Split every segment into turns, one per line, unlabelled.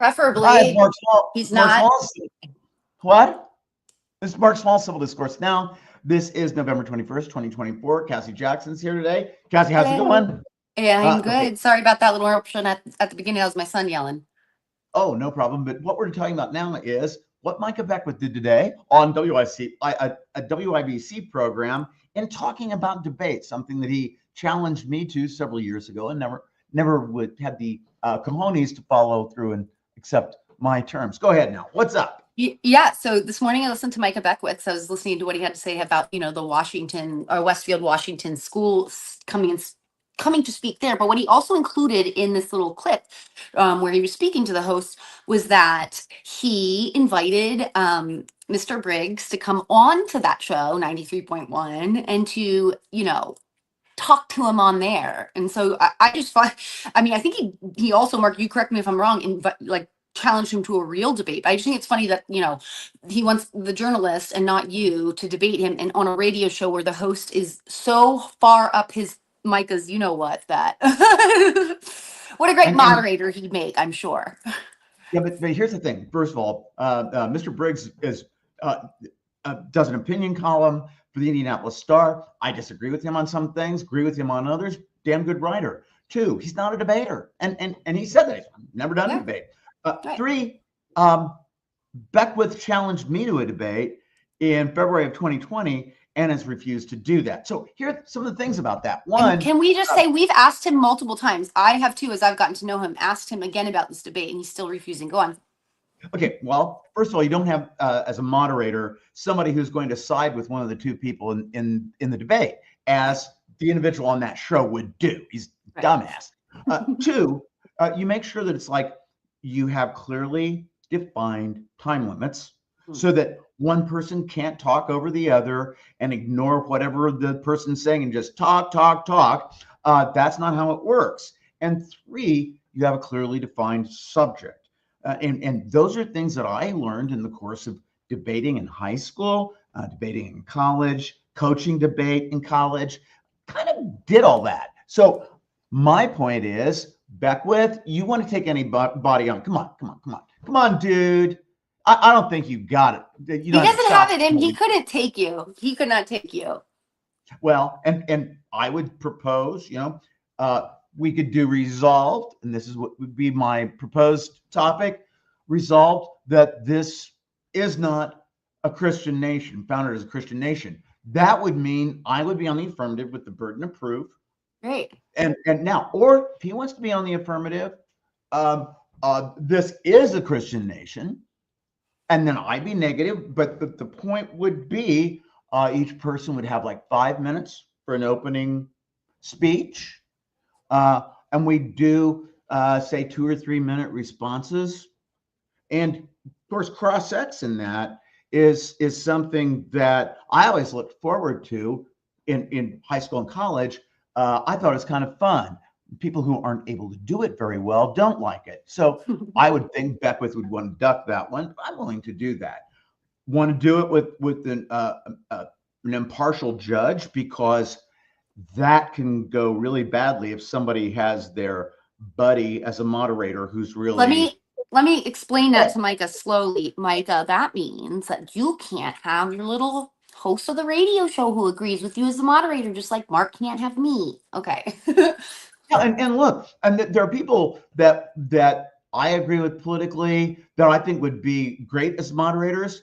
Hi, it's
Preferably. He's
Mark
not.
Small. What? This is Mark Small, Civil Discourse Now. This is November 21st, 2024. Cassie Jackson's here today. Cassie, how's it
Hello.
going?
Yeah, I'm
Okay.
good. Sorry about that little interruption at the beginning. That was my son yelling.
Oh, no problem. But what we're talking about now is what Micah Beckwith did today on a WIBC program and talking about debate, something that he challenged me to several years ago and never would have the cojones to follow through and accept my terms. Go ahead now. What's up?
Yeah, so this morning I listened to Micah Beckwith. So I was listening to what he had to say about, the Washington or Westfield, Washington school coming to speak there. But what he also included in this little clip where he was speaking to the host was that he invited Mr. Briggs to come on to that show, 93.1, and to, talk to him on there. And so I just thought, I think he also, Mark, you correct me if I'm wrong, like challenged him to a real debate. But I just think it's funny that, he wants the journalist and not you to debate him, and on a radio show where the host is so far up his Micah's, that what a great
And
moderator he'd make, I'm sure.
yeah, but here's the thing. First of all, Mr. Briggs uh, does an opinion column for the Indianapolis Star. I disagree with him on some things, agree with him on others. Damn good writer. Two, he's not a debater, and he said that he's never done a
Yeah,
debate.
right.
Three, Beckwith challenged me to a debate in February of 2020 and has refused to do that. So here are some of the things about that.
And
One,
can we just say we've asked him multiple times? I have too, as I've gotten to know him, asked him again about this debate, and he's still refusing. Go on.
okay, well, first of all, you don't have as a moderator somebody who's going to side with one of the two people in the debate, as the individual on that show would do. He's
Right.
dumbass. Two, you make sure that it's like you have clearly defined time limits so that one person can't talk over the other and ignore whatever the person's saying and just talk. That's not how it works. And three, you have a clearly defined subject. And those are things that I learned in the course of debating in high school, debating in college, coaching debate in college, kind of did all that. So my point is, Beckwith, you want to take anybody on? Come on, dude. I don't think you got it. You
He
don't have the
doesn't have
chops.
it in. He couldn't take you. He could not take you.
Well, and I would propose, we could do resolved, and this is what would be my proposed topic: resolved that this is not a Christian nation, founded as a Christian nation. That would mean I would be on the affirmative with the burden of proof.
Great.
And now, or if he wants to be on the affirmative, this is a Christian nation, and then I'd be negative. But the point would be each person would have like 5 minutes for an opening speech, and we do say 2 or 3 minute responses. And of course, cross-ex in that is something that I always looked forward to in high school and college. I thought it was kind of fun. People who aren't able to do it very well don't like it. So I would think Beckwith would want to duck that one. I'm willing to do that. Want to do it with an impartial judge, because that can go really badly if somebody has their buddy as a moderator who's
Let
really.
me let me explain that to Micah slowly. Micah, that means that you can't have your little host of the radio show who agrees with you as the moderator, just like Mark can't have me. Okay.
Yeah, and look, and there are people that I agree with politically that I think would be great as moderators,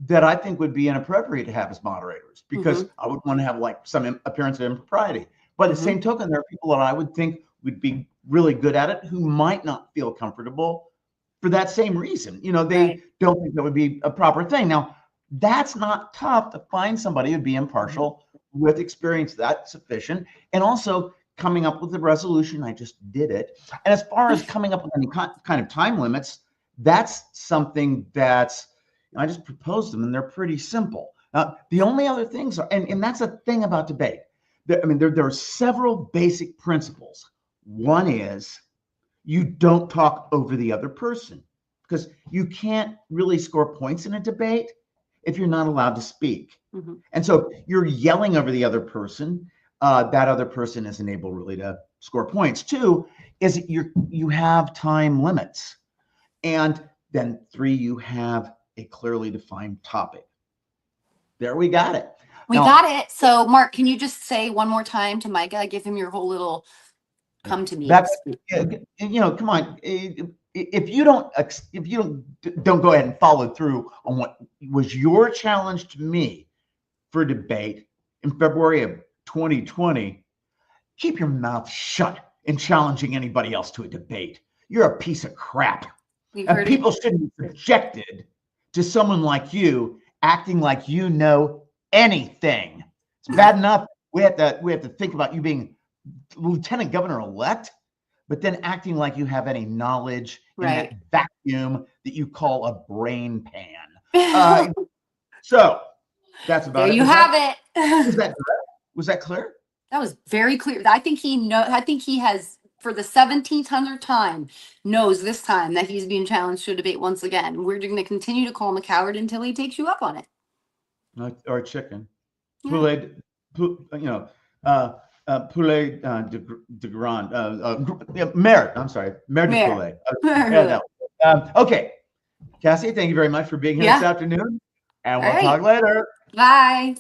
that I think would be inappropriate to have as moderators, because I would want to have like some appearance of impropriety. By the same token, there are people that I would think would be really good at it who might not feel comfortable for that same reason. They
Right.
don't think that would be a proper thing. Now, that's not tough to find somebody who'd be impartial with experience that's sufficient, and also coming up with a resolution. I just did it. And as far as coming up with any kind of time limits, that's something that's, I just proposed them, and they're pretty simple. The only other things are, and that's a thing about debate. There are several basic principles. One is you don't talk over the other person, because you can't really score points in a debate if you're not allowed to speak. And so you're yelling over the other person. That other person isn't able really to score points. Two is you have time limits. And then 3, you have a clearly defined topic. There, we got it.
We got it. So, Mark, can you just say one more time to Micah? Give him your whole little come to me.
Come on. If you don't go ahead and follow through on what was your challenge to me for debate in February of 2020, keep your mouth shut in challenging anybody else to a debate. You're a piece of crap. And people shouldn't be subjected to someone like you acting like you know anything. It's bad enough we have to think about you being Lieutenant Governor-elect, but then acting like you have any knowledge in that vacuum that you call a brain pan. So that's about
there
it.
You have it.
Was that clear?
That was very clear. I think he has, for the 1700th time, knows this time that he's being challenged to a debate once again. We're going to continue to call him a coward until he takes you up on it.
Or chicken. Yeah. Poulet, poulet de grand. Merit. I'm sorry. Merit de poulet. Okay. Cassie, thank you very much for being here this afternoon. And we'll talk later.
Bye.